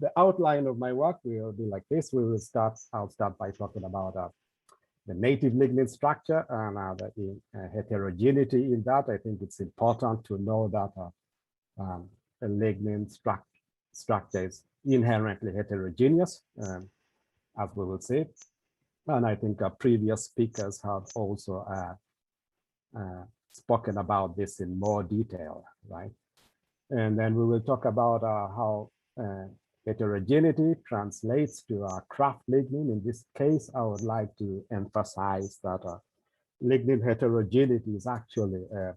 the outline of my work will be like this. I'll start by talking about the native lignin structure and the heterogeneity in that. I think it's important to know that a lignin structure is inherently heterogeneous, as we will see. And I think previous speakers have also spoken about this in more detail, right? And then we will talk about how heterogeneity translates to craft lignin. In this case, I would like to emphasize that lignin heterogeneity is actually a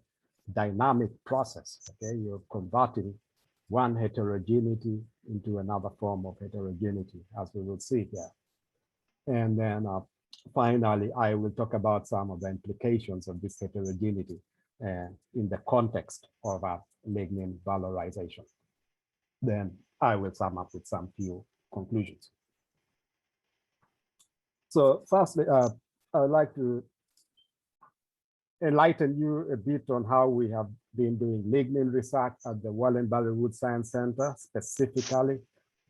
dynamic process. Okay, you're converting one heterogeneity into another form of heterogeneity, as we will see here. And then finally, I will talk about some of the implications of this heterogeneity in the context of lignin valorization. Then I will sum up with some few conclusions. So firstly, I would like to enlighten you a bit on how we have been doing lignin research at the Wallenbury Wood Science Center, specifically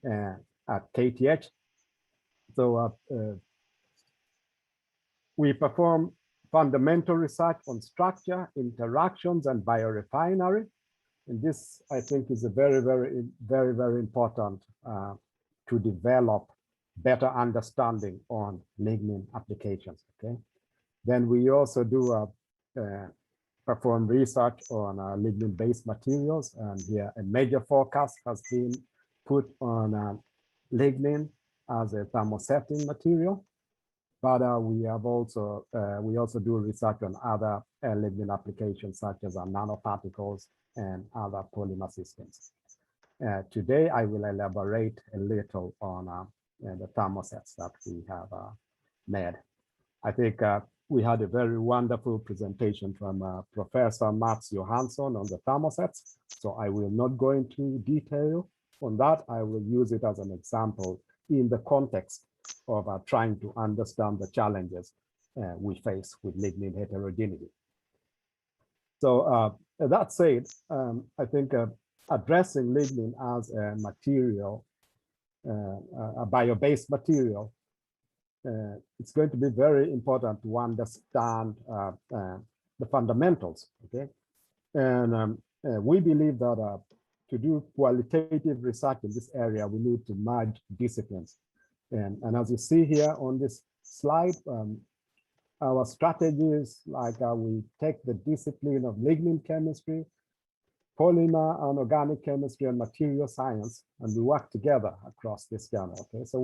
at KTH. So we perform fundamental research on structure, interactions, and biorefinery. And this, I think, is a very, very important to develop better understanding on lignin applications. Okay. Then we also do perform research on lignin-based materials, and here a major focus has been put on lignin as a thermosetting material. But we also do research on other lignin applications such as nanoparticles and other polymer systems. Today, I will elaborate a little on the thermosets that we have made. I think we had a very wonderful presentation from Professor Mats Johansson on the thermosets. So I will not go into detail on that. I will use it as an example in the context of trying to understand the challenges we face with lignin heterogeneity. So that said, I think addressing lignin as a material, a bio-based material, it's going to be very important to understand the fundamentals, okay? And we believe that to do qualitative research in this area, we need to merge disciplines. And as you see here on this slide, our strategy is like we take the discipline of lignin chemistry, polymer and organic chemistry, and material science, and we work together across this journey. Okay, so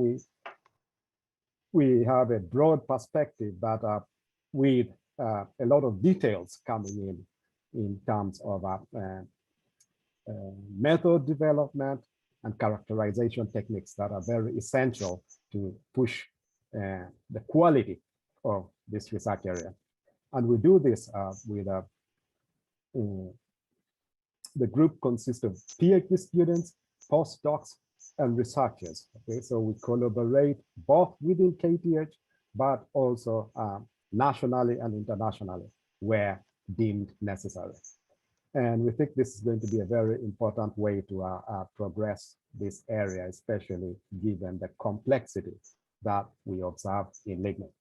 we have a broad perspective, but with a lot of details coming in terms of method development and characterization techniques that are very essential to push the quality of this research area. And we do this with the group consists of PhD students, postdocs, and researchers. Okay, so we collaborate both within KTH, but also nationally and internationally where deemed necessary. And we think this is going to be a very important way to progress this area, especially given the complexity that we observe in lignin.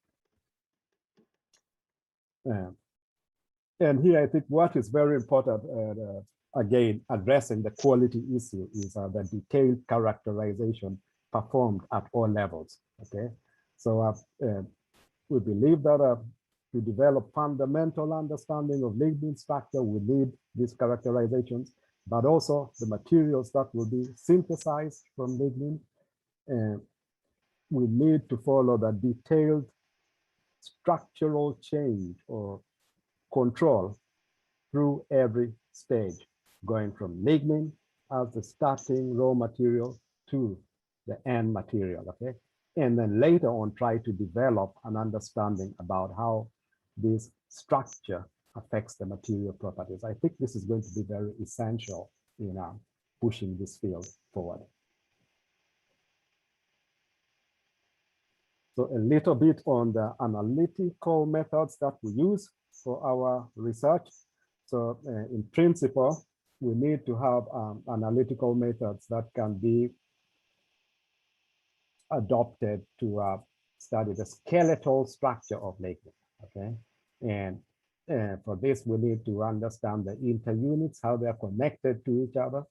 And here, I think what is very important, again, addressing the quality issue is the detailed characterization performed at all levels. Okay, so we believe that to develop fundamental understanding of lignin structure, we need these characterizations, but also the materials that will be synthesized from lignin. We need to follow the detailed structural change or control through every stage, going from lignin as the starting raw material to the end material, okay? And then later on, try to develop an understanding about how this structure affects the material properties. I think this is going to be very essential in pushing this field forward. So a little bit on the analytical methods that we use for our research. So in principle, we need to have analytical methods that can be adopted to study the skeletal structure of lignin. Okay, and for this we need to understand the interunits, how they are connected to each other.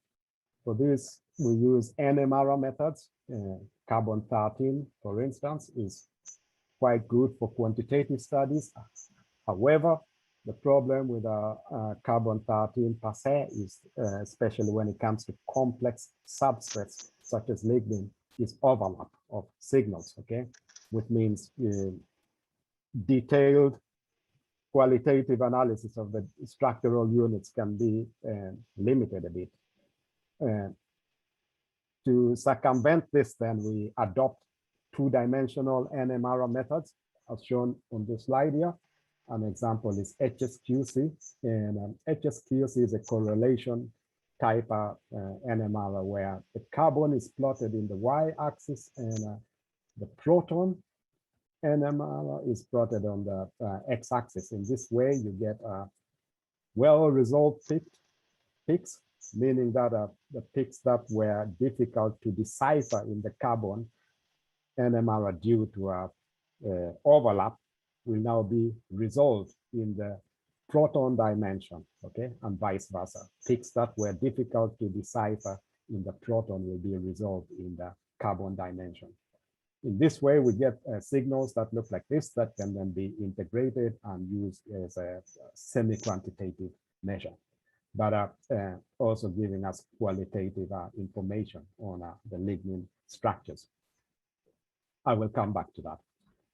For this we use NMR methods. Carbon-13, for instance, is quite good for quantitative studies. However, the problem with carbon-13 per se is, especially when it comes to complex substrates such as lignin, is overlap of signals, okay? Which means detailed qualitative analysis of the structural units can be limited a bit. To circumvent this, then we adopt two-dimensional NMR methods, as shown on this slide here. An example is HSQC, and HSQC is a correlation type NMR where the carbon is plotted in the y-axis and the proton NMR is plotted on the x-axis. In this way, you get well-resolved peaks, meaning that the peaks that were difficult to decipher in the carbon NMR due to overlap will now be resolved in the proton dimension, okay, and vice versa. Peaks that were difficult to decipher in the proton will be resolved in the carbon dimension. In this way, we get signals that look like this that can then be integrated and used as a semi-quantitative measure, but also giving us qualitative information on the lignin structures. I will come back to that.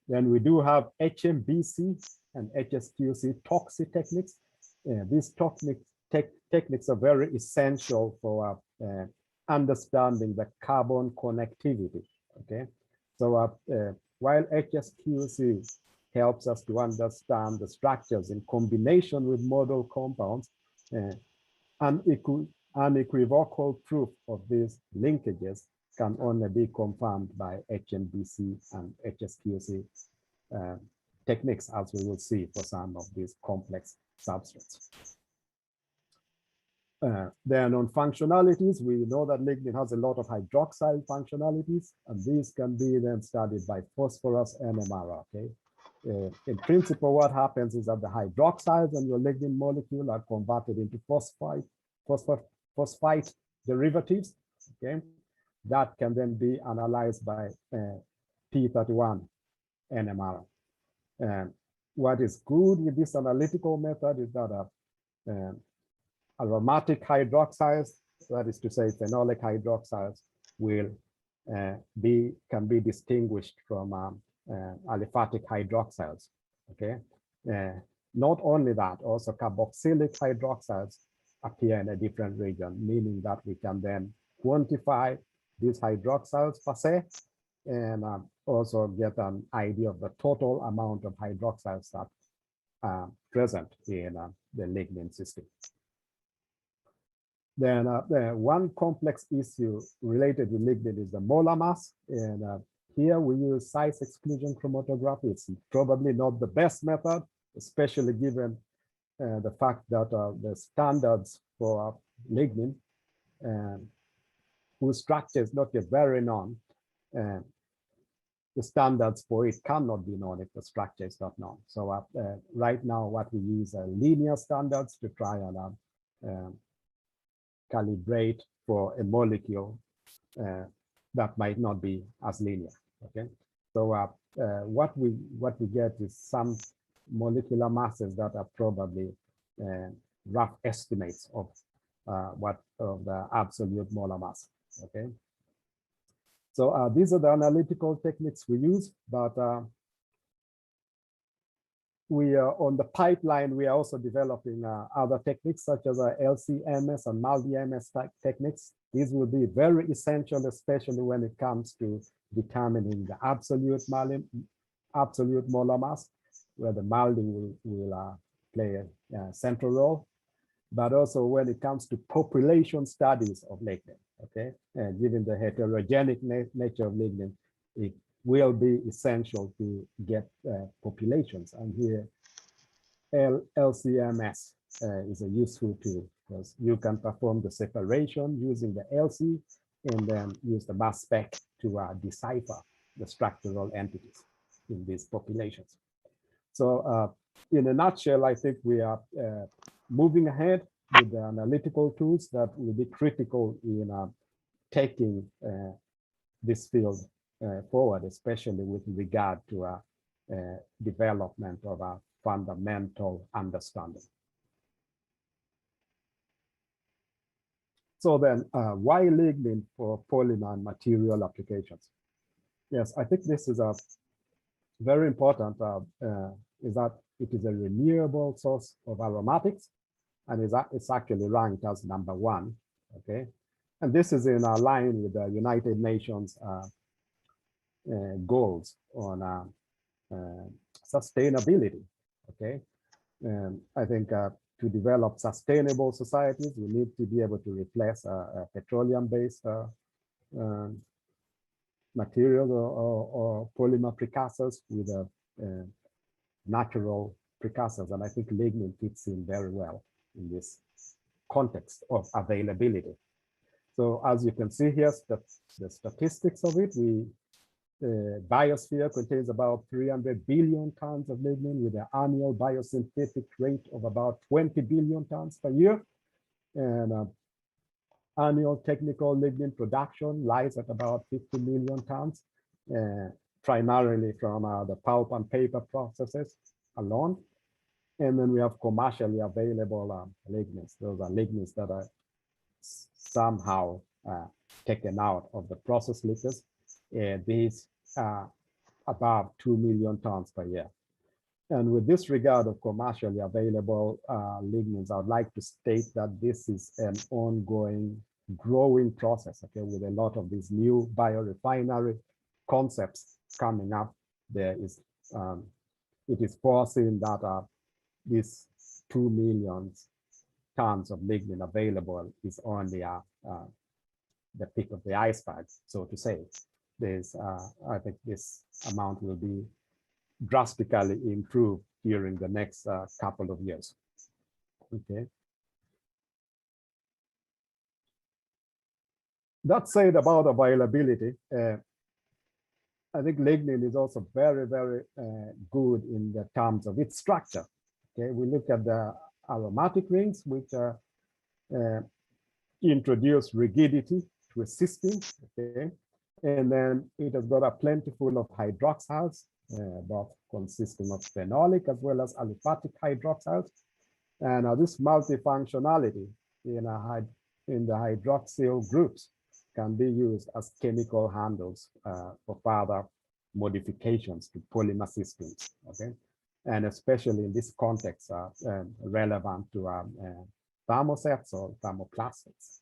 Then we do have HMBC and HSQC toxic techniques. These techniques are very essential for understanding the carbon connectivity, okay? So while HSQC helps us to understand the structures in combination with model compounds, unequivocal proof of these linkages can only be confirmed by HMBC and HSQC techniques, as we will see for some of these complex substrates. Then on functionalities, we know that lignin has a lot of hydroxyl functionalities, and these can be then studied by phosphorus NMR, okay? In principle, what happens is that the hydroxides in your lignin molecule are converted into phosphite derivatives, okay? That can then be analyzed by P31 NMR. What is good with this analytical method is that aromatic hydroxides, that is to say phenolic hydroxides, will can be distinguished from aliphatic hydroxides, okay? Not only that, also carboxylic hydroxides appear in a different region, meaning that we can then quantify these hydroxides per se, and also get an idea of the total amount of hydroxides that are present in the lignin system. Then one complex issue related to lignin is the molar mass, and here we use size exclusion chromatography. It's probably not the best method, especially given the fact that the standards for lignin, whose structure is not yet very known, the standards for it cannot be known if the structure is not known. So right now, what we use are linear standards to try and calibrate for a molecule that might not be as linear. Okay, so what we get is some molecular masses that are probably rough estimates of the absolute molar mass. Okay, so these are the analytical techniques we use, but we are on the pipeline. We are also developing other techniques such as LC-MS and MALDI-MS techniques. These will be very essential, especially when it comes to determining the absolute molar mass, where the MALDI will play a central role, but also when it comes to population studies of lignin. Okay, given the heterogeneous nature of lignin, it will be essential to get populations, and here LC-MS is a useful tool because you can perform the separation using the LC and then use the mass spec to decipher the structural entities in these populations. So in a nutshell, I think we are moving ahead with the analytical tools that will be critical in taking this field forward, especially with regard to development of a fundamental understanding. So then, why lignin for polymer and material applications? Yes, I think this is a very important, is that it is a renewable source of aromatics, and it's actually ranked as #1, okay? And this is in line with the United Nations goals on sustainability, okay? I think to develop sustainable societies, we need to be able to replace petroleum-based materials or polymer precursors with natural precursors. And I think lignin fits in very well in this context of availability. So as you can see here, the statistics of it, the biosphere contains about 300 billion tons of lignin with an annual biosynthetic rate of about 20 billion tons per year. And annual technical lignin production lies at about 50 million tons, primarily from the pulp and paper processes alone. And then we have commercially available lignins. Those are lignins that are somehow taken out of the process liquors. These are about 2 million tons per year. And with this regard of commercially available lignins, I would like to state that this is an ongoing, growing process, okay, with a lot of these new biorefinery concepts coming up. There is, it is foreseen that this 2 million tons of lignin available is only the peak of the iceberg, so to say. There's, I think this amount will be drastically improved during the next couple of years. Okay. That said about availability, I think lignin is also very, very good in the terms of its structure. Okay, we look at the aromatic rings, which introduce rigidity to a system. Okay, and then it has got a plentiful of hydroxyls, both consisting of phenolic as well as aliphatic hydroxyls. And this multifunctionality in the hydroxyl groups can be used as chemical handles for further modifications to polymer systems. Okay, and especially in this context, relevant to thermosets or thermoplastics.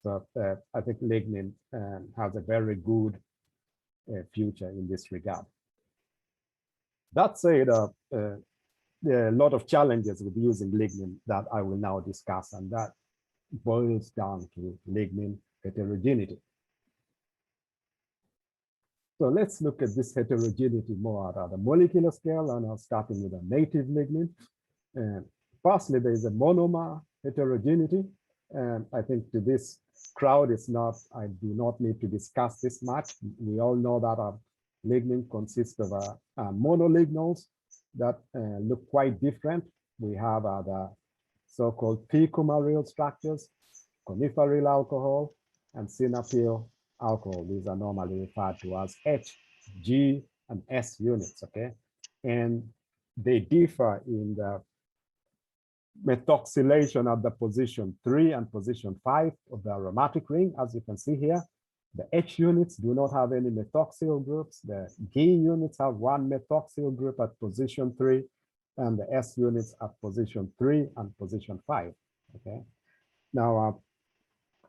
So I think lignin has a very good future in this regard. That said, there are a lot of challenges with using lignin that I will now discuss, and that boils down to lignin heterogeneity. So let's look at this heterogeneity more at the molecular scale, and I'm starting with a native lignin. Firstly, there is a monomer heterogeneity, and I think to this crowd, I do not need to discuss this much. We all know that lignin consists of monolignals that look quite different. We have the so-called picomaryl structures, coniferyl alcohol, and synapyl alcohol. These are normally referred to as H, G, and S units, okay? And they differ in the methoxylation at the position 3 and position 5 of the aromatic ring, as you can see here. The H units do not have any methoxyl groups. The G units have one methoxyl group at position 3, and the S units at position 3 and position 5. Okay. Now,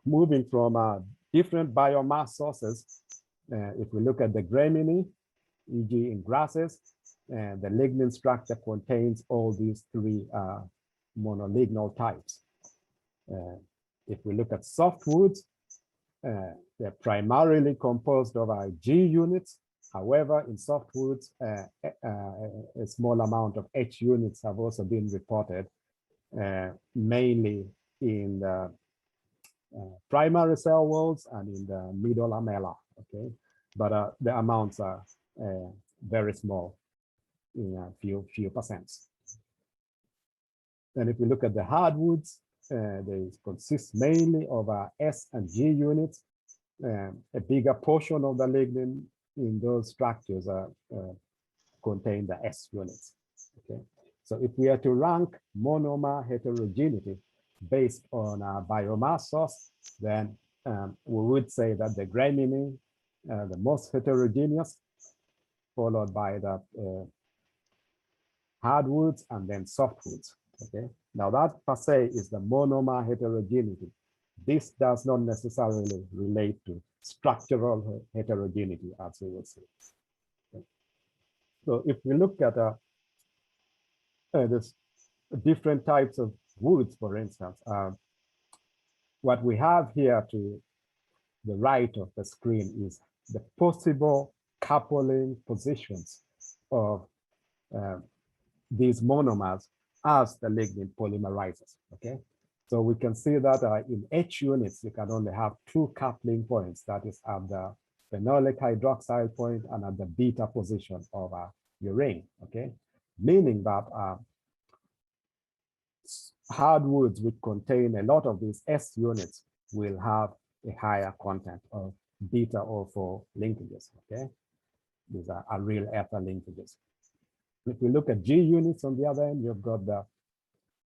moving from different biomass sources, if we look at the gramineae, e.g. in grasses, the lignin structure contains all these 3 monolignal types. If we look at softwoods, they're primarily composed of G units. However, in softwoods, a small amount of H units have also been reported, mainly in the primary cell walls and in the middle lamella. Okay, but the amounts are very small, in a few percents. And if we look at the hardwoods, they consist mainly of S and G units. A bigger portion of the lignin in those structures contain the S units. Okay, so if we are to rank monomer heterogeneity based on a biomass source, then we would say that the gramineae, the most heterogeneous, followed by the hardwoods and then softwoods. Okay, now that per se is the monomer heterogeneity. This does not necessarily relate to structural heterogeneity, as we will see. Okay. So if we look at this different types of woods, for instance, what we have here to the right of the screen is the possible coupling positions of these monomers as the lignin polymerizes. Okay, so we can see that in H units, you can only have two coupling points, that is at the phenolic hydroxyl point and at the beta position of your ring. Okay, meaning that hardwoods which contain a lot of these S units will have a higher content of beta O4 linkages. Okay, these are real ether linkages. If we look at G units on the other end, you've got the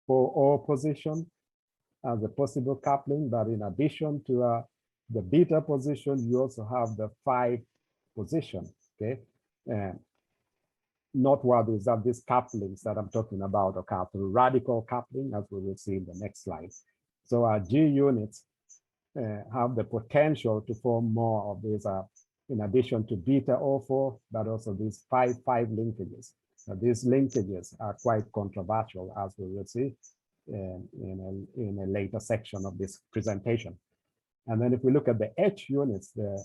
4O position as a possible coupling, but in addition to the beta position, you also have the 5 position. Okay, noteworthy is that these couplings that I'm talking about occur through radical coupling, as we will see in the next slide. So our G units have the potential to form more of these, in addition to beta O4, but also these 5-5 linkages. Now, these linkages are quite controversial, as we will see in a later section of this presentation. And then if we look at the H units, the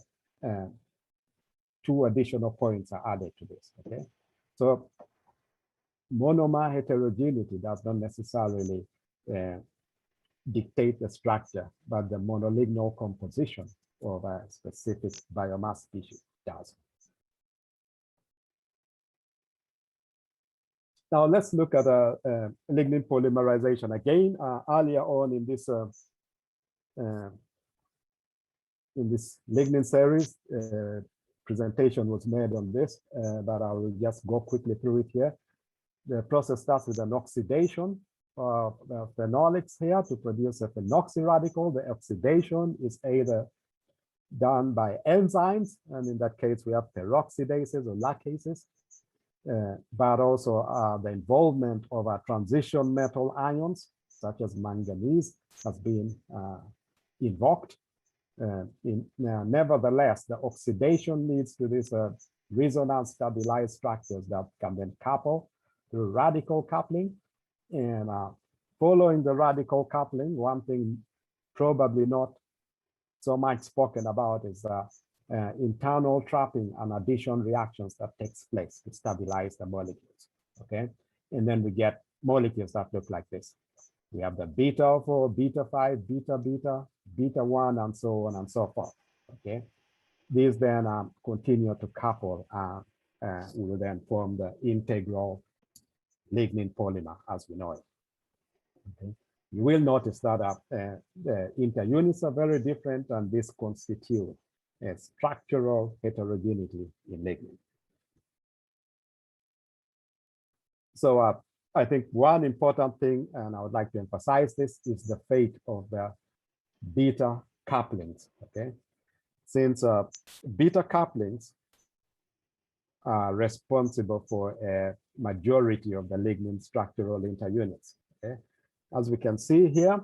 2 additional points are added to this. Okay, so monomer heterogeneity does not necessarily dictate the structure, but the monolignal composition of a specific biomass species does. Now let's look at lignin polymerization again. Earlier on in this lignin series, presentation was made on this, but I will just go quickly through it here. The process starts with an oxidation of the phenolics here to produce a phenoxy radical. The oxidation is either done by enzymes, and in that case we have peroxidases or lacases, but also the involvement of transition metal ions such as manganese has been invoked. Nevertheless, the oxidation leads to these resonance stabilized structures that can then couple through radical coupling. And following the radical coupling, one thing probably not so much spoken about is internal trapping and addition reactions that takes place to stabilize the molecules. Okay, and then we get molecules that look like this. We have the beta O4, beta 5, beta beta, beta 1, and so on and so forth. Okay, these then continue to couple will then form the integral lignin polymer as we know it. Okay, you will notice that the interunits are very different, and this constitutes a structural heterogeneity in lignin. So I think one important thing, and I would like to emphasize this, is the fate of the beta couplings. Okay, since beta couplings are responsible for a majority of the lignin structural interunits. Okay, as we can see here,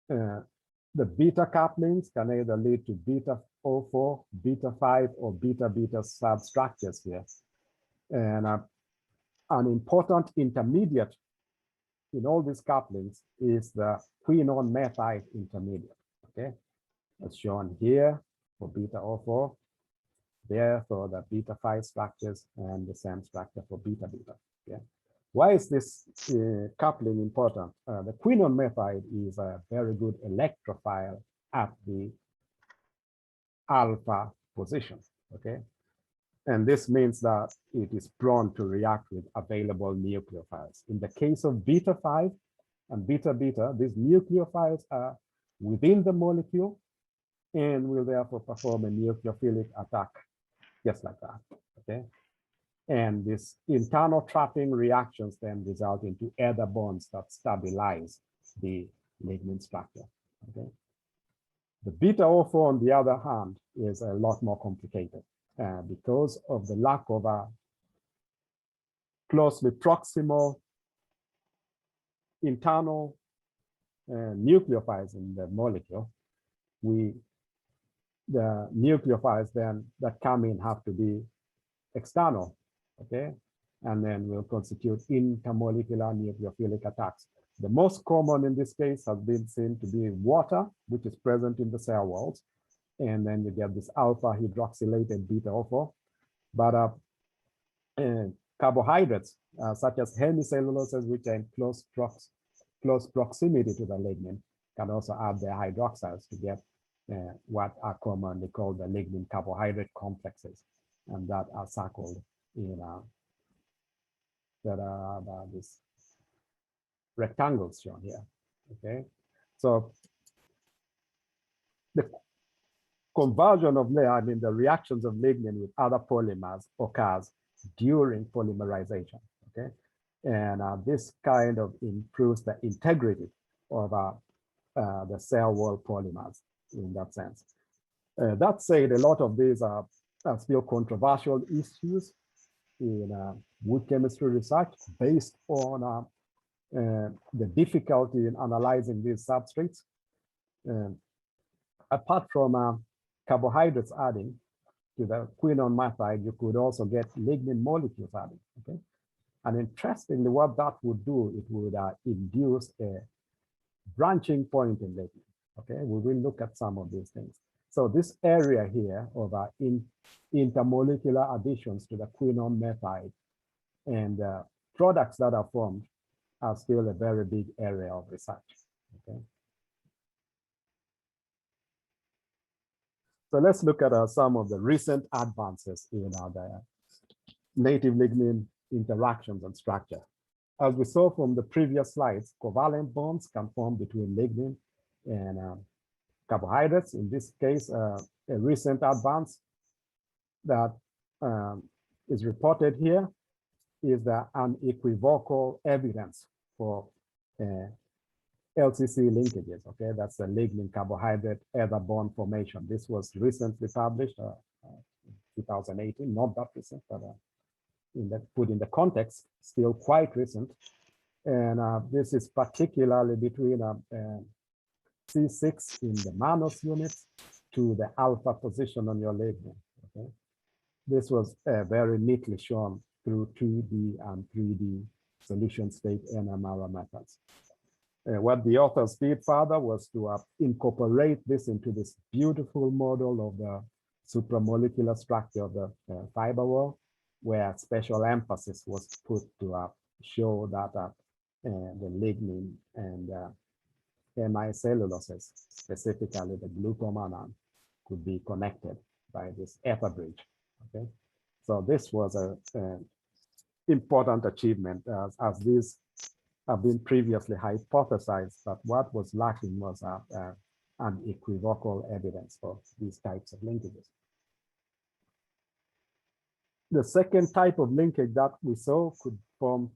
the beta couplings can either lead to beta O4, beta 5, or beta beta substructures here. And an important intermediate in all these couplings is the quinone methite intermediate. Okay, as shown here for beta O4, there for the beta 5 structures, and the same structure for beta beta. Okay, why is this coupling important? The quinone methite is a very good electrophile at the alpha position. okay? And this means that it is prone to react with available nucleophiles. In the case of beta 5 and beta beta, these nucleophiles are within the molecule and will therefore perform a nucleophilic attack, just like that, okay? And these internal trapping reactions then result into other bonds that stabilize the lignin structure, okay? The beta O4, on the other hand, is a lot more complicated because of the lack of a closely proximal internal nucleophiles in the molecule. The nucleophiles then that come in have to be external, okay? And then will constitute intermolecular nucleophilic attacks. The most common in this case has been seen to be water, which is present in the cell walls. And then you get this alpha hydroxylated beta O4. But carbohydrates, such as hemicelluloses, which are in close proximity to the lignin, can also add their hydroxyls to get what are commonly called the lignin carbohydrate complexes, and that are circled in these rectangles shown here. Okay, so the conversion of the reactions of lignin with other polymers occurs during polymerization. Okay, and this kind of improves the integrity of the cell wall polymers in that sense. That said, a lot of these are still controversial issues in wood chemistry research based on the difficulty in analyzing these substrates. Apart from carbohydrates adding to the quinone method, you could also get lignin molecules adding. Okay, and interestingly, what that would do, it would induce a branching point in lignin. Okay, we will look at some of these things. So this area here of intermolecular additions to the quinone method and products that are formed are still a very big area of research. Okay. So let's look at some of the recent advances in the native lignin interactions and structure. As we saw from the previous slides, covalent bonds can form between lignin and carbohydrates. In this case, a recent advance that is reported here is the unequivocal evidence for LCC linkages. Okay, that's the lignin carbohydrate ether bond formation. This was recently published, 2018, not that recent, but put in the context, still quite recent. And this is particularly between C6 in the mannose units to the alpha position on your lignin. Okay, this was very neatly shown through 2D and 3D solution state NMR methods. What the authors did further was to incorporate this into this beautiful model of the supramolecular structure of the fiber wall, where special emphasis was put to show that the lignin and hemicelluloses, specifically the glucomannan, could be connected by this ether bridge. Okay, so this was an important achievement as these have been previously hypothesized, that what was lacking was unequivocal evidence for these types of linkages. The second type of linkage that we saw could form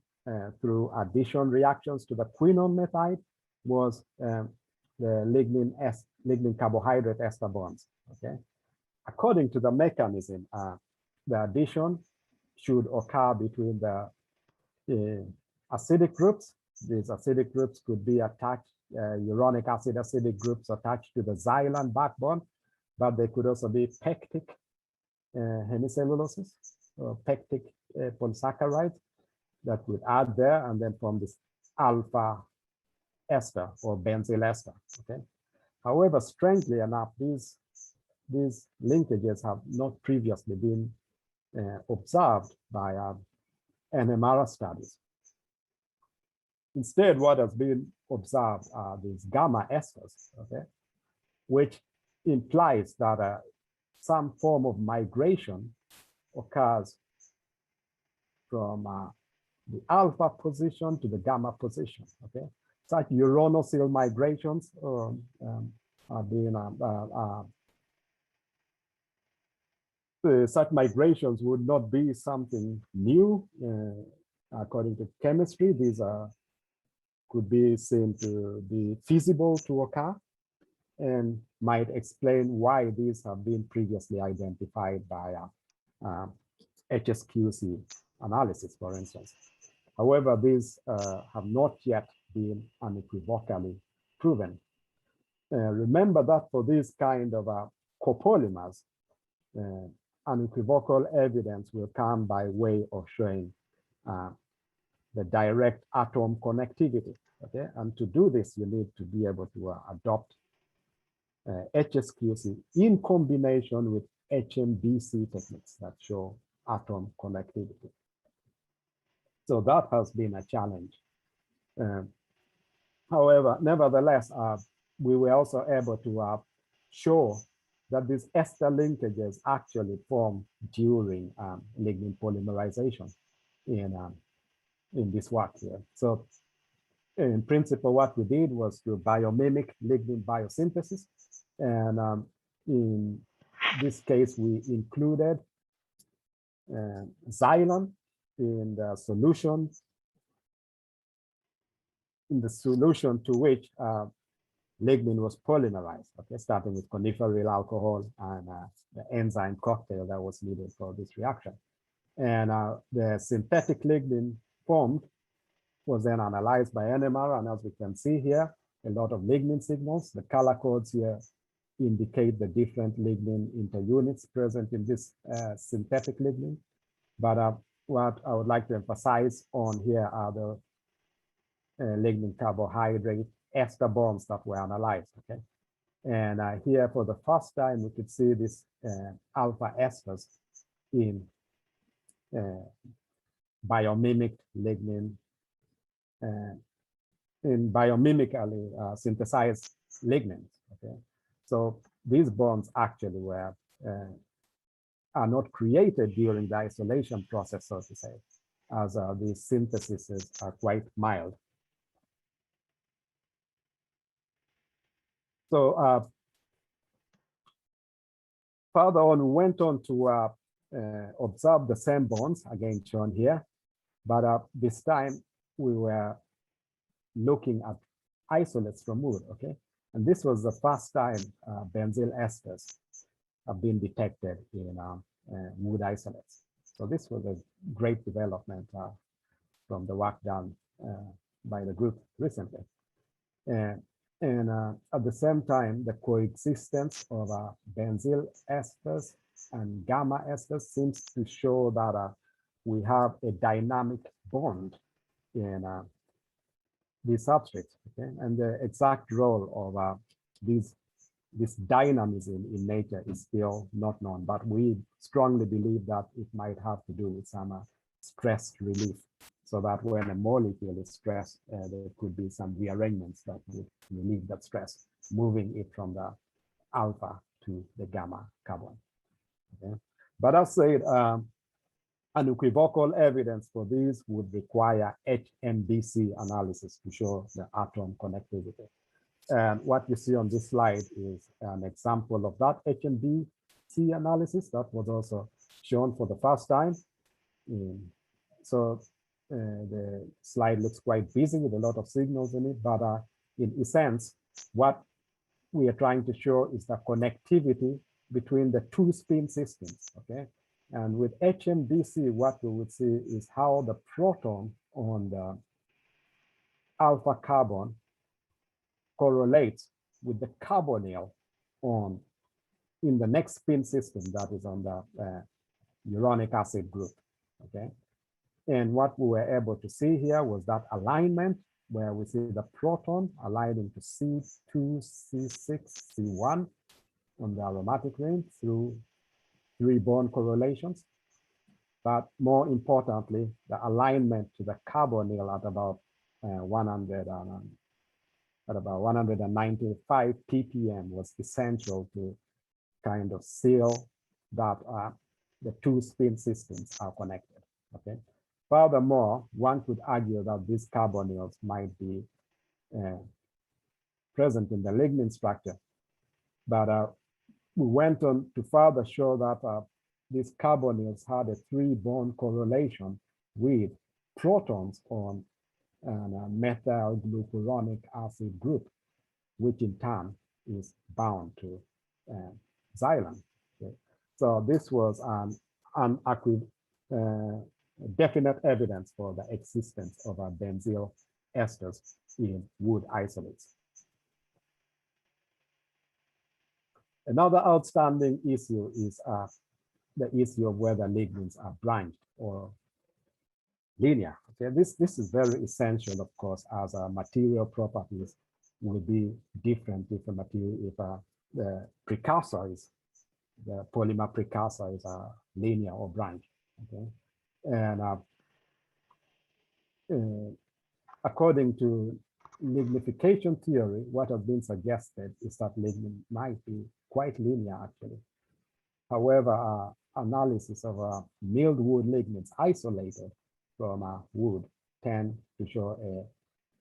through addition reactions to the quinone method was the lignin carbohydrate ester bonds. Okay, according to the mechanism, the addition should occur between the acidic groups. These acidic groups could be attached, uronic acid acidic groups attached to the xylane backbone, but they could also be pectic hemicelluloses or pectic polysaccharides that would add there and then form this alpha ester or benzyl ester. Okay. However, strangely enough, these linkages have not previously been observed by NMR studies. Instead, what has been observed are these gamma esters, okay, which implies that some form of migration occurs from the alpha position to the gamma position. Okay, such uronosyl migrations are being such migrations would not be something new according to chemistry. These could be seen to be feasible to occur and might explain why these have been previously identified by HSQC analysis, for instance. However, these have not yet been unequivocally proven. Remember that for these kind of copolymers, unequivocal evidence will come by way of showing the direct atom connectivity. Okay, and to do this, you need to be able to adopt HSQC in combination with HMBC techniques that show atom connectivity. So that has been a challenge. However, nevertheless, we were also able to show that these ester linkages actually form during lignin polymerization in this work here. So in principle, what we did was to biomimic lignin biosynthesis. And in this case, we included xylon in the solution, to which lignin was polymerized, okay, starting with coniferyl alcohol and the enzyme cocktail that was needed for this reaction. And the synthetic lignin formed was then analyzed by NMR, and as we can see here, a lot of lignin signals. The color codes here indicate the different lignin interunits present in this synthetic lignin. But what I would like to emphasize on here are the lignin carbohydrate ester bonds that were analyzed. Okay, and here for the first time we could see this alpha esters in biomimic lignin, in biomimically synthesized lignins. Okay, so these bonds actually were are not created during the isolation process, so to say, as these syntheses are quite mild. So further on, we went on to observe the same bonds, again shown here, but this time we were looking at isolates from wood, okay? And this was the first time benzyl esters have been detected in wood isolates. So this was a great development from the work done by the group recently. And at the same time, the coexistence of benzyl esters and gamma esters seems to show that we have a dynamic bond in these substrates. Okay? And the exact role of this dynamism in nature is still not known, but we strongly believe that it might have to do with some stress relief, so that when a molecule is stressed, there could be some rearrangements that would relieve that stress, moving it from the alpha to the gamma carbon. Okay? But as said, unequivocal evidence for this would require HMBC analysis to show the atom connectivity. And what you see on this slide is an example of that HMBC analysis that was also shown for the first time. So the slide looks quite busy with a lot of signals in it, but in essence, what we are trying to show is the connectivity between the two spin systems, okay? And with HMBC, what we would see is how the proton on the alpha carbon correlates with the carbonyl in the next spin system that is on the uronic acid group, okay? And what we were able to see here was that alignment where we see the proton aligning to C2, C6, C1 on the aromatic ring through 3 bond correlations. But more importantly, the alignment to the carbonyl at about 195 ppm was essential to kind of seal that the two spin systems are connected. Okay. Furthermore, one could argue that these carbonyls might be present in the lignin structure, but we went on to further show that these carbonyls had a 3-bond correlation with protons on a methyl glucuronic acid group, which in turn is bound to xylene. Okay. So this was an definite evidence for the existence of benzyl esters in wood isolates. Another outstanding issue is the issue of whether lignins are branched or linear. Okay, this is very essential, of course, as material properties will be different if the material, if the precursor is, the polymer precursor is linear or branched. Okay, and according to lignification theory, what has been suggested is that lignin might be quite linear actually. However, analysis of milled wood lignins isolated from wood tend to show a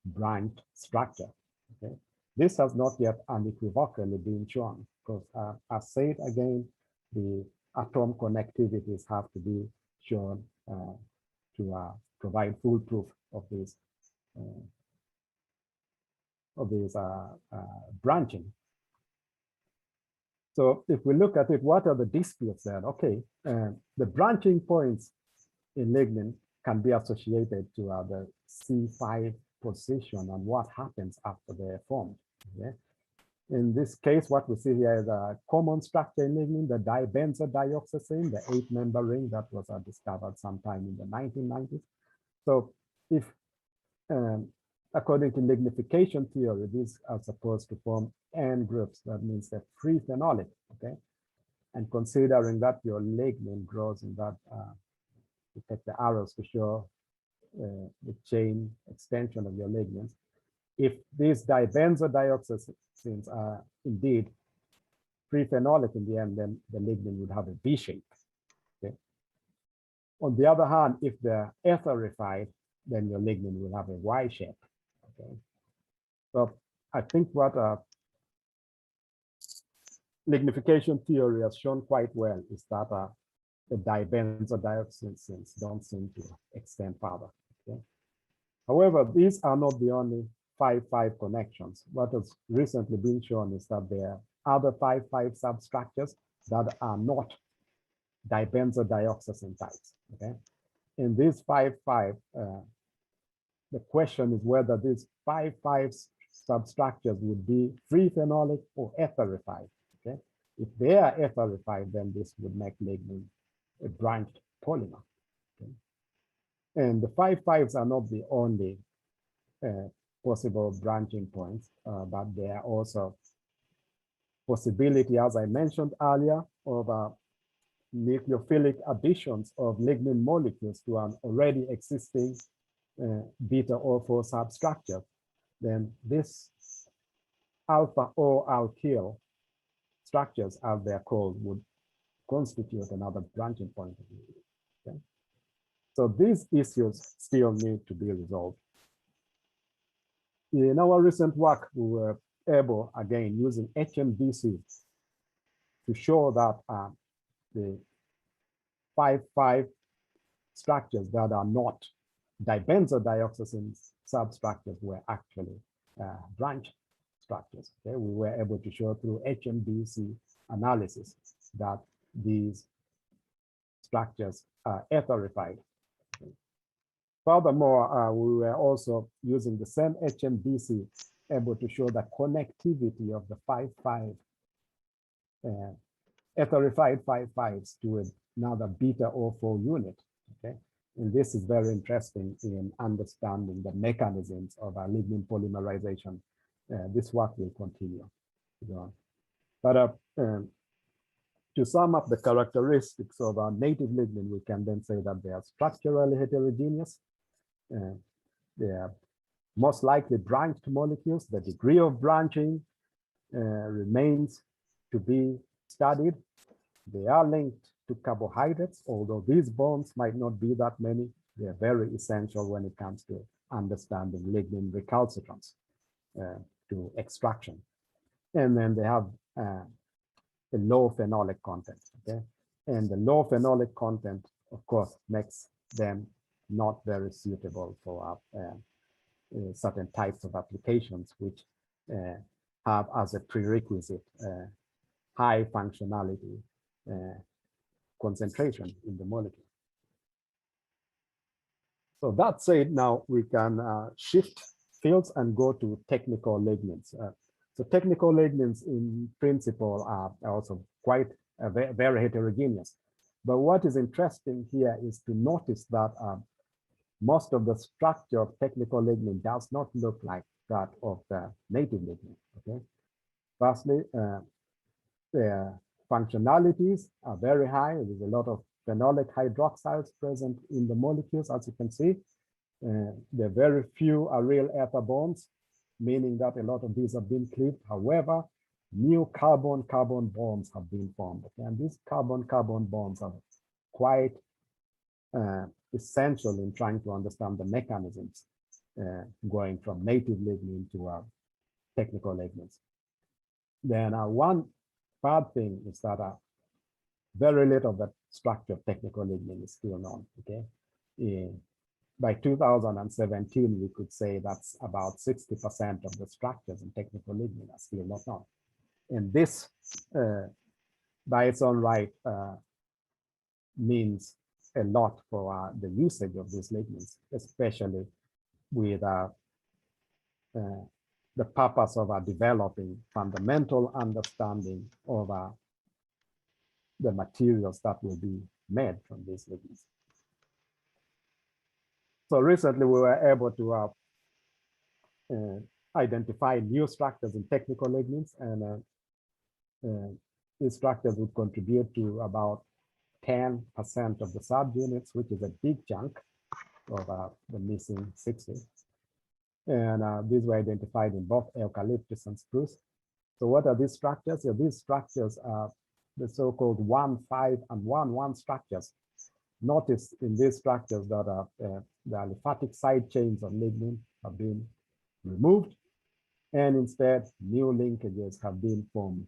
branched structure. Okay, this has not yet unequivocally been shown because, as said again, the atom connectivities have to be shown to provide full proof of this branching. So if we look at it, what are the disputes there? Okay, the branching points in lignin can be associated to the C5 position and what happens after they're formed. Okay? In this case, what we see here is a common structure in lignin, the dibenzodioxazine, the 8-member ring that was discovered sometime in the 1990s. So if, according to lignification theory, these are supposed to form N groups, that means they're free phenolic, okay? And considering that your lignin grows in that, you take the arrows to show the chain extension of your lignins. If these dibenzodioxazines are indeed free phenolic in the end, then the lignin would have a V shape. Okay. On the other hand, if they're etherified, then your lignin will have a Y shape. Okay. So I think what lignification theory has shown quite well is that the dibenzodioxazines don't seem to extend further. Okay. However, these are not the only 5-5 connections. What has recently been shown is that there are other 5-5 substructures that are not dibenzodioxazine types. Okay, in these 5-5, the question is whether these 5-5 substructures would be free phenolic or etherified. Okay, if they are etherified, then this would make lignin a branched polymer. Okay? And the 5-5s are not the only possible branching points, but there are also possibility, as I mentioned earlier, of nucleophilic additions of lignin molecules to an already existing beta-O4 substructure. Then this alpha-O alkyl structures, as they're called, would constitute another branching point. Okay? So these issues still need to be resolved. In our recent work, we were able, again, using HMBC to show that the 5-5 structures that are not dibenzodioxazine substructures were actually branch structures. Okay? We were able to show through HMBC analysis that these structures are etherified. Okay? Furthermore, we were also using the same HMBC able to show the connectivity of the 5-5 etherified 5-5s to another beta-O4 unit. Okay, and this is very interesting in understanding the mechanisms of lignin polymerization. This work will continue. But to sum up the characteristics of our native lignin, we can then say that they are structurally heterogeneous. They are most likely branched molecules. The degree of branching remains to be studied. They are linked to carbohydrates, although these bonds might not be that many. They're very essential when it comes to understanding lignin recalcitrance to extraction. And then they have a low phenolic content, okay? And the low phenolic content, of course, makes them not very suitable for certain types of applications, which have as a prerequisite high functionality concentration in the molecule. So that said, now we can shift fields and go to technical lignins. So technical lignins in principle are also quite very heterogeneous. But what is interesting here is to notice that most of the structure of technical lignin does not look like that of the native lignin. Okay. Firstly, their functionalities are very high. There's a lot of phenolic hydroxides present in the molecules, as you can see. There are very few are real ether bonds, meaning that a lot of these have been cleaved. However, new carbon-carbon bonds have been formed. Okay? And these carbon-carbon bonds are quite essential in trying to understand the mechanisms going from native lignin to technical lignins. Then one bad thing is that very little of the structure of technical lignin is still known. Okay, by 2017, we could say that's about 60% of the structures in technical lignin are still not known. And this, by its own right, means a lot for the usage of these lignins, especially with the purpose of developing fundamental understanding of the materials that will be made from these lignins. So recently we were able to identify new structures in technical lignins, and these structures would contribute to about 10% of the subunits, which is a big chunk of the missing 60. And these were identified in both eucalyptus and spruce. So what are these structures? Yeah, these structures are the so-called 1,5 and 1,1 structures. Notice in these structures that the aliphatic side chains of lignin have been removed, and instead new linkages have been formed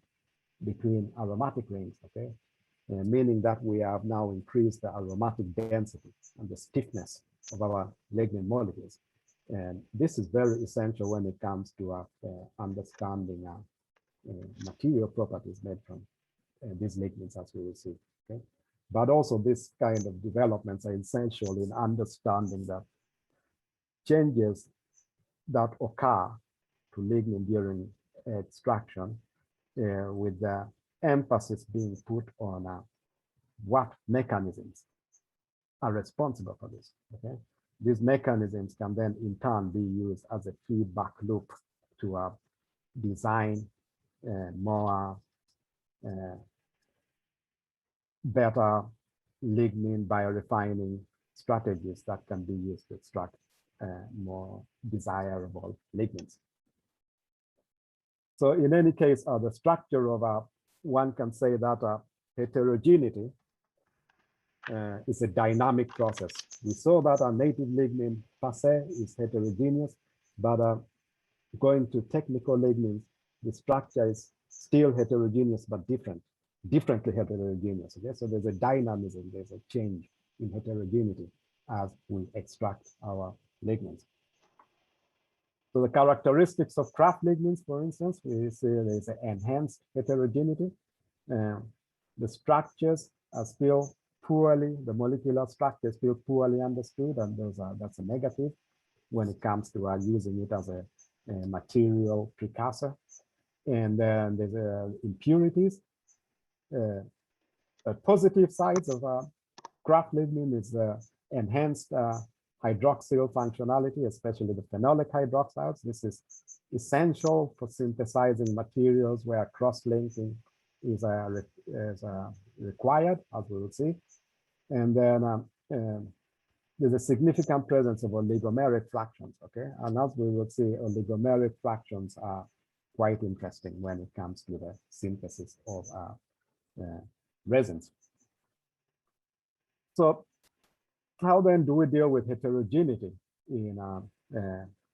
between aromatic rings, okay? Meaning that we have now increased the aromatic density and the stiffness of our lignin molecules. And this is very essential when it comes to understanding material properties made from these lignins, as we will see. Okay? But also this kind of developments are essential in understanding the changes that occur to lignin during extraction, with the emphasis being put on what mechanisms are responsible for this. Okay, these mechanisms can then in turn be used as a feedback loop to design more better lignin biorefining strategies that can be used to extract more desirable lignins. So in any case, the structure of one can say that heterogeneity is a dynamic process. We saw that our native lignin per se is heterogeneous, but going to technical lignins, the structure is still heterogeneous, but differently heterogeneous. Okay, so there's a dynamism, there's a change in heterogeneity as we extract our lignins. So the characteristics of craft lignins, for instance, we see there's an enhanced heterogeneity. The structures are still poorly, the molecular structure is still poorly understood, and that's a negative when it comes to using it as a material precursor. And then there's impurities. Positive sides of craft lignin is enhanced hydroxyl functionality, especially the phenolic hydroxides. This is essential for synthesizing materials where cross-linking is required, as we will see. And then there's a significant presence of oligomeric fractions, okay? And as we will see, oligomeric fractions are quite interesting when it comes to the synthesis of resins. So how then do we deal with heterogeneity in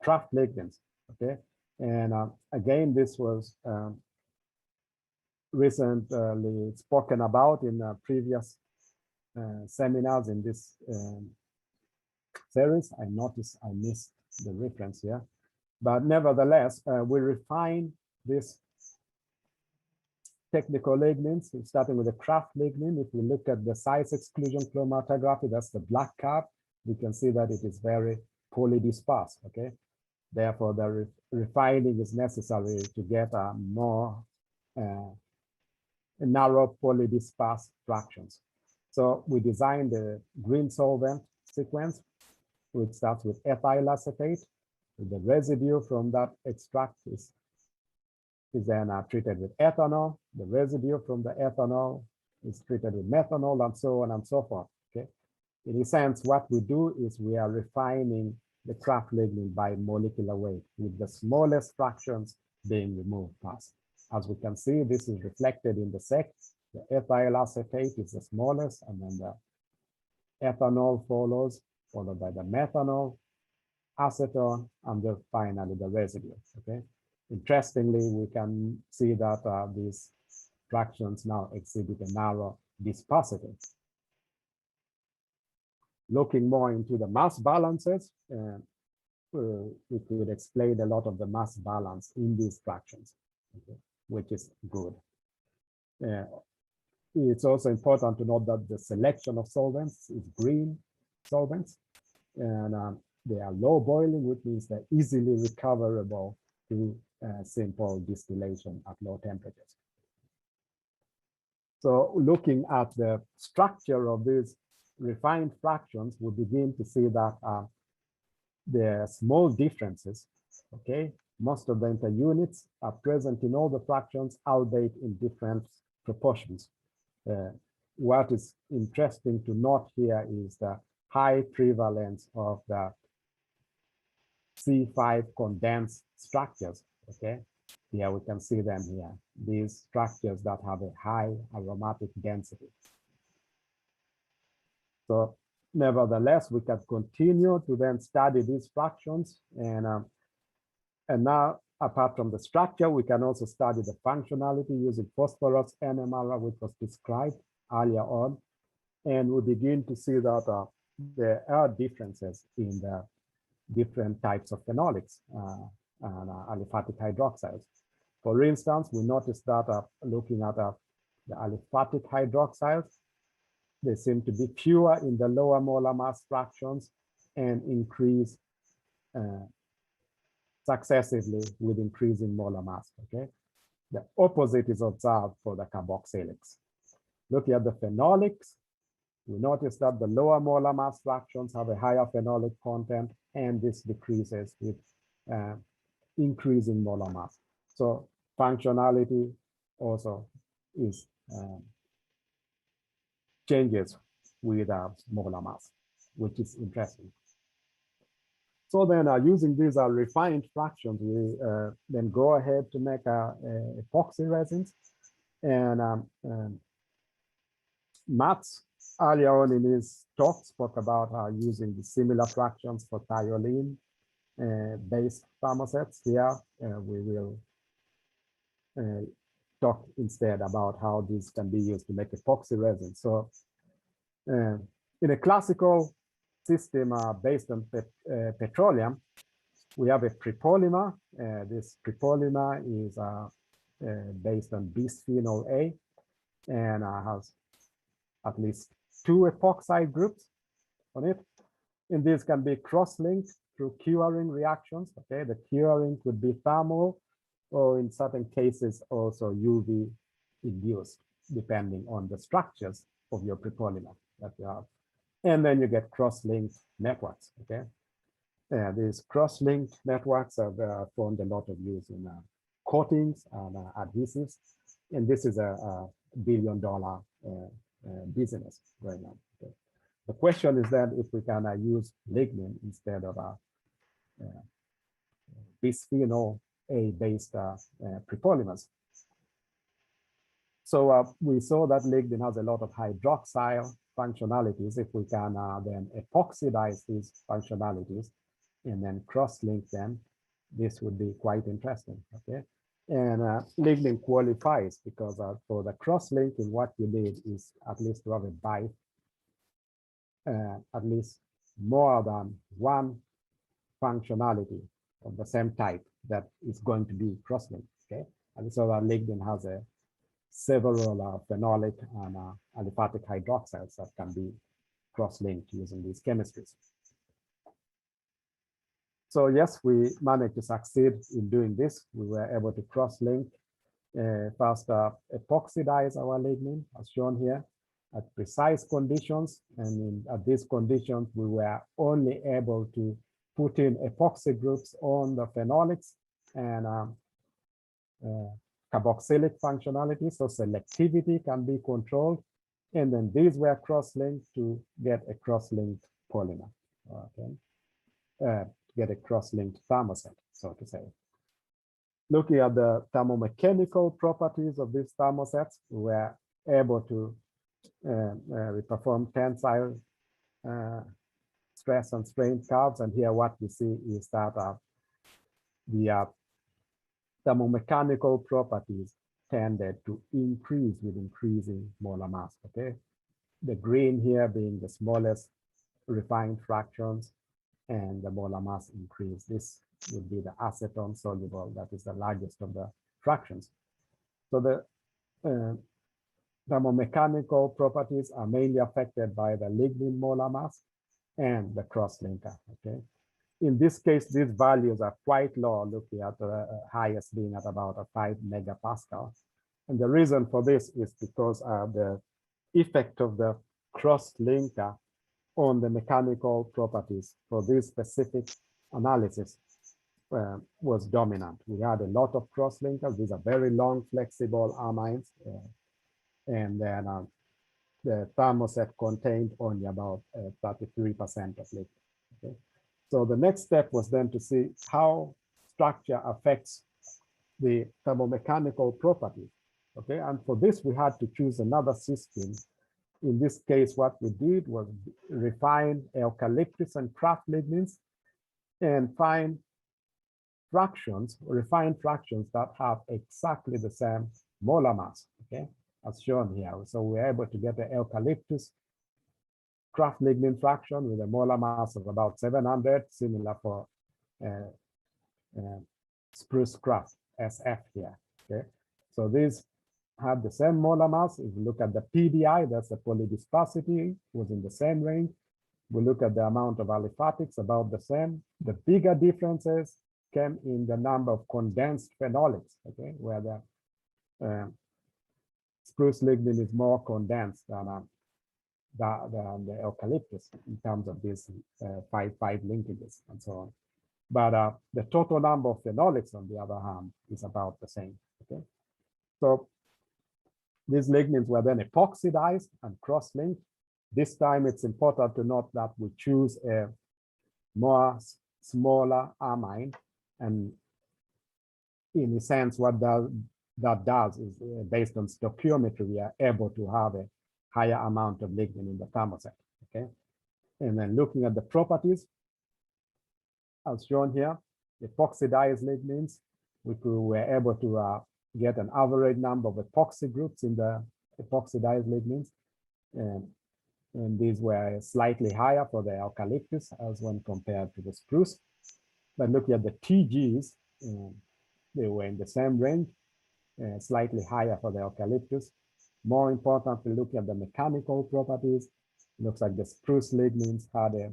craft lignins? Okay, and again, this was recently spoken about in previous seminars in this series. I noticed I missed the reference here, but nevertheless, we refine this technical lignins, starting with the craft lignin. If we look at the size exclusion chromatography, that's the black curve, we can see that it is very polydispersed. Okay, therefore the refining is necessary to get a more narrow polydispersed fractions. So we designed the green solvent sequence, which starts with ethyl acetate. The residue from that extract is then treated with ethanol. The residue from the ethanol is treated with methanol, and so on and so forth. Okay. In a sense, what we do is we are refining the craft lignin by molecular weight, with the smallest fractions being removed first. As we can see, this is reflected in the sec. The ethyl acetate is the smallest, and then the ethanol follows, followed by the methanol, acetone, and then finally the residue. Okay. Interestingly, we can see that these fractions now exhibit a narrow viscosity. Looking more into the mass balances, we could explain a lot of the mass balance in these fractions, okay, which is good. It's also important to note that the selection of solvents is green solvents, and they are low boiling, which means they're easily recoverable through simple distillation at low temperatures. So looking at the structure of these refined fractions, we begin to see that there are small differences. Okay, most of the interunits are present in all the fractions, albeit in different proportions. What is interesting to note here is the high prevalence of the C5 condensed structures. Okay, here we can see them here, these structures that have a high aromatic density. So nevertheless, we can continue to then study these fractions, and now, apart from the structure, we can also study the functionality using phosphorus NMR, which was described earlier on, and we begin to see that there are differences in the different types of phenolics and aliphatic hydroxides. For instance, we noticed that looking at the aliphatic hydroxides, they seem to be fewer in the lower molar mass fractions and increase successively with increasing molar mass. Okay, the opposite is observed for the carboxylics. Looking at the phenolics, we notice that the lower molar mass fractions have a higher phenolic content, and this decreases with increasing molar mass. So functionality also is changes with molar mass, which is interesting. So then using these refined fractions, we then go ahead to make epoxy resins. And Mats earlier on in his talk spoke about using the similar fractions for thiolene based thermosets. Here we will talk instead about how these can be used to make epoxy resin. So in a classical system based on petroleum, we have a prepolymer. This prepolymer is based on bisphenol A and has at least 2 epoxide groups on it. And these can be cross-linked through curing reactions. Okay, the curing could be thermal, or in certain cases also UV induced, depending on the structures of your prepolymer that you have. And then you get cross-linked networks. Okay, these cross-linked networks have formed a lot of use in coatings and adhesives, and this is a billion-dollar business going on. Okay. The question is then if we can use lignin instead of bisphenol A based prepolymers. So we saw that lignin has a lot of hydroxyl functionalities. If we can then epoxidize these functionalities and then cross-link them, this would be quite interesting, okay? And lignin qualifies because for the cross-linking, what you need is at least to have a bite, at least more than one functionality of the same type that is going to be cross-linked, okay? And so that lignin has several phenolic and aliphatic hydroxyls that can be cross-linked using these chemistries. So yes, we managed to succeed in doing this. We were able to cross-link, first epoxidize our lignin, as shown here, at precise conditions. And at these conditions, we were only able to put in epoxy groups on the phenolics and carboxylic functionality, so selectivity can be controlled. And then these were cross-linked to get a cross-linked polymer, okay? Get a cross-linked thermoset, so to say. Looking at the thermomechanical properties of these thermosets, we were able to perform tensile stress and strain curves. And here what we see is that the thermomechanical properties tended to increase with increasing molar mass, okay? The green here being the smallest refined fractions, and the molar mass increase. This would be the acetone soluble, that is the largest of the fractions. So the thermomechanical properties are mainly affected by the lignin molar mass and the cross-linker, okay? In this case, these values are quite low, looking at the highest being at about 5 megapascal. And the reason for this is because the effect of the cross-linker on the mechanical properties for this specific analysis was dominant. We had a lot of cross-linkers. These are very long, flexible amines. And then the thermoset contained only about 33% of liquid, okay? So the next step was then to see how structure affects the thermomechanical properties, okay? And for this, we had to choose another system. In this case, what we did was refine eucalyptus and craft lignins and find fractions, refined fractions that have exactly the same molar mass, okay, as shown here. So we're able to get the eucalyptus craft lignin fraction with a molar mass of about 700, similar for spruce craft SF here, okay? So these have the same molar mass. If you look at the PDI, that's the polydispersity, was in the same range. We look at the amount of aliphatics, about the same. The bigger differences came in the number of condensed phenolics, okay, where the spruce lignin is more condensed than the eucalyptus in terms of these 5 linkages and so on. But the total number of phenolics, on the other hand, is about the same, okay? So these lignins were then epoxidized and cross-linked. This time it's important to note that we choose a more smaller amine, and in a sense what that does is based on stoichiometry, we are able to have a higher amount of lignin in the thermoset, okay? And then looking at the properties, as shown here, epoxidized lignins, we were able to get an average number of epoxy groups in the epoxidized lignins. And these were slightly higher for the eucalyptus as when compared to the spruce. But looking at the TGs, they were in the same range, slightly higher for the eucalyptus. More importantly, looking at the mechanical properties, it looks like the spruce lignins had a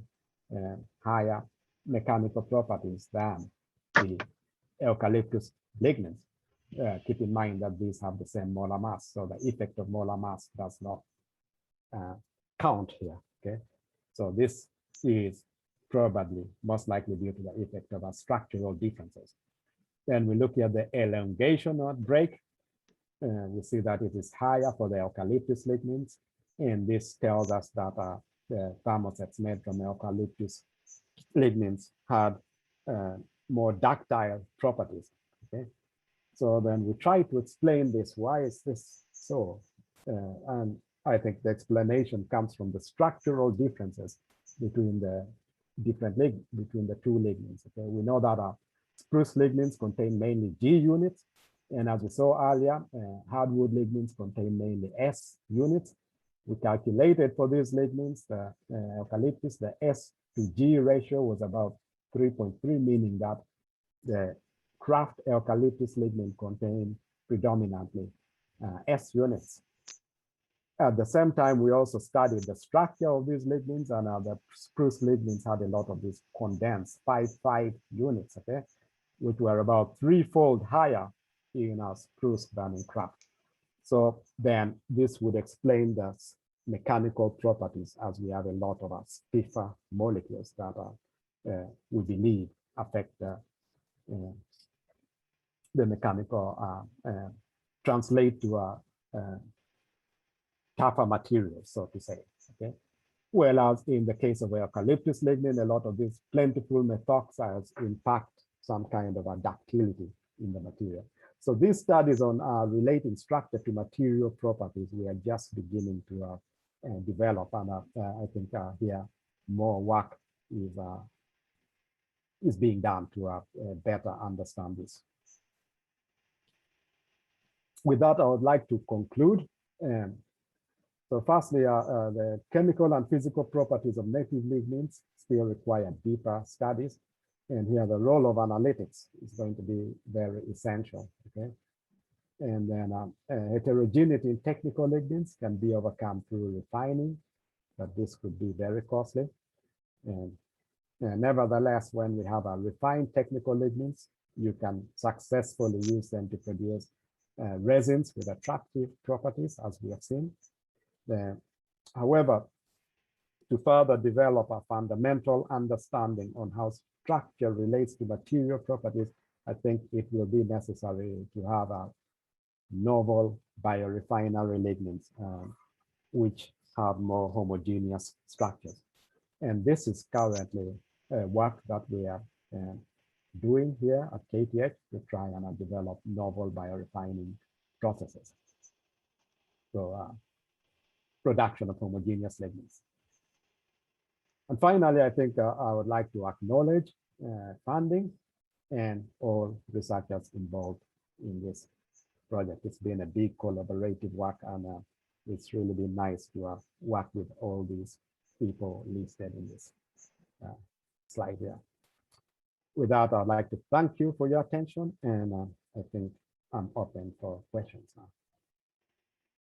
higher mechanical properties than the eucalyptus lignins. Keep in mind that these have the same molar mass, so the effect of molar mass does not count here, okay? So this is probably most likely due to the effect of structural differences. Then we look at the elongation or break. We see that it is higher for the eucalyptus lignins, and this tells us that the thermosets made from eucalyptus lignins had more ductile properties, okay? So then we try to explain this. Why is this so? And I think the explanation comes from the structural differences between the between the two lignins. Okay, we know that spruce lignins contain mainly G units, and as we saw earlier, hardwood lignins contain mainly S units. We calculated for these lignins, the eucalyptus, the S to G ratio was about 3.3, meaning that the craft eucalyptus lignin contain predominantly S units. At the same time, we also studied the structure of these lignins, and the spruce lignins had a lot of these condensed 5,5 units, okay, which were about threefold higher in our spruce than in craft. So then this would explain the mechanical properties, as we have a lot of stiffer molecules that we believe affect the mechanical, translate to tougher materials, so to say, okay? Whereas in the case of eucalyptus lignin, a lot of these plentiful methoxides impact some kind of a ductility in the material. So these studies on relating structure to material properties, we are just beginning to develop, and I think here more work is being done to better understand this. With that, I would like to conclude. So firstly, the chemical and physical properties of native lignins still require deeper studies. And here the role of analytics is going to be very essential, okay? And then heterogeneity in technical lignins can be overcome through refining, but this could be very costly. And nevertheless, when we have a refined technical lignins, you can successfully use them to produce resins with attractive properties, as we have seen. However, to further develop a fundamental understanding on how structure relates to material properties, I think it will be necessary to have a novel biorefinery lignins, which have more homogeneous structures. And this is currently work that we are doing here at KTH to try and develop novel biorefining processes. So production of homogeneous lignins. And finally, I think I would like to acknowledge funding and all researchers involved in this project. It's been a big collaborative work, and it's really been nice to work with all these people listed in this slide here. With that, I'd like to thank you for your attention, and I think I'm open for questions now.